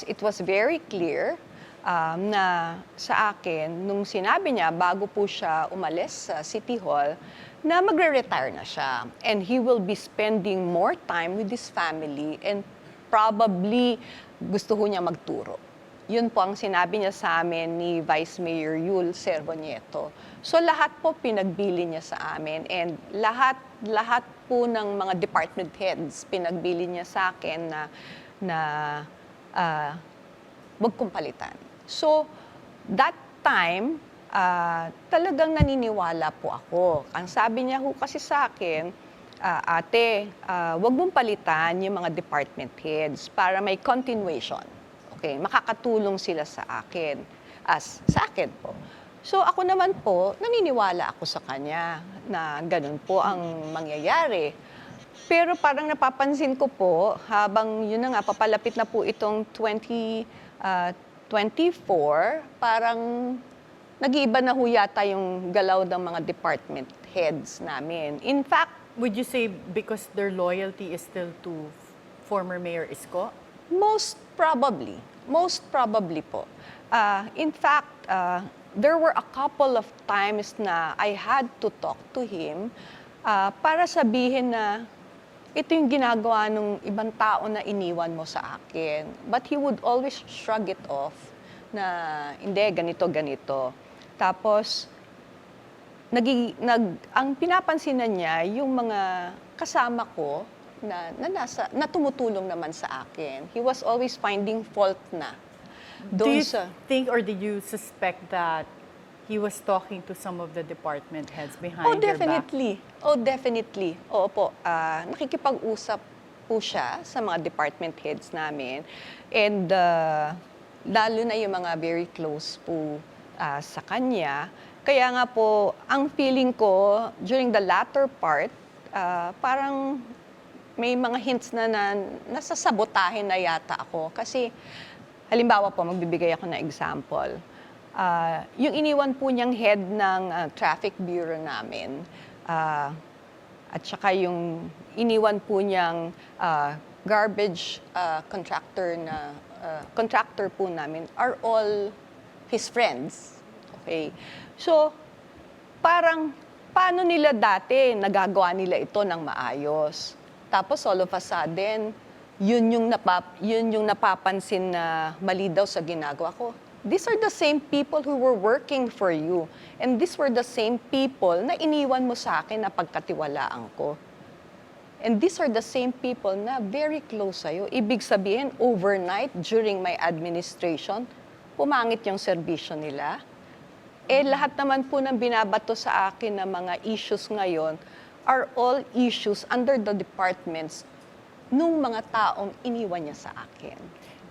because it was very clear na sa akin, nung sinabi niya bago po siya umalis sa City Hall, na magre-retire na siya. And he will be spending more time with his family and probably gusto ho niya magturo. Yun po ang sinabi niya sa amin ni Vice Mayor Yul Servonieto. So lahat po pinagbili niya sa amin and lahat po ng mga department heads pinagbili niya sa akin na wag kong palitan. So that time, talagang naniniwala po ako. Ang sabi niya ho kasi sa akin, ate, wag mong palitan yung mga department heads para may continuation. Okay, makakatulong sila sa akin, sa akin po. So ako naman po, naniniwala ako sa kanya na ganun po ang mangyayari. Pero parang napapansin ko po, habang yun na nga, papalapit na po itong 2024, parang nag-iiba na ho yata yung galaw ng mga department heads namin. In fact, Would you say because their loyalty is still to former Mayor Isko? most probably po. In fact, there were a couple of times na I had to talk to him para sabihin na ito yung ginagawa ng ibang tao na iniwan mo sa akin. But he would always shrug it off na hindi, ganito. Tapos, ang pinapansinan niya yung mga kasama ko na tumutulong naman sa akin. He was always finding fault na. Do you Doon sa think or did you suspect that he was talking to some of the department heads behind your back? Definitely. Oo po. Nakikipag-usap po siya sa mga department heads namin. And lalo na yung mga very close po sa kanya. Kaya nga po, ang feeling ko, during the latter part, parang may mga hints na nasasabotahin na yata ako. Kasi, halimbawa po, magbibigay ako ng example. Yung iniwan po niyang head ng traffic bureau namin, at saka yung iniwan po niyang garbage contractor po namin are all his friends. Okay? So, parang paano nila dati nagagawa nila ito ng maayos? Tapos all of a sudden, yun yung napapansin na mali daw sa ginagawa ko. These are the same people who were working for you. And these were the same people na iniwan mo sa akin na pagkatiwalaan ko. And these are the same people na very close sa'yo. Ibig sabihin, overnight, during my administration, pumangit yung serbisyo nila. Lahat naman po ng binabato sa akin na mga issues ngayon are all issues under the departments nung mga taong iniwan niya sa akin.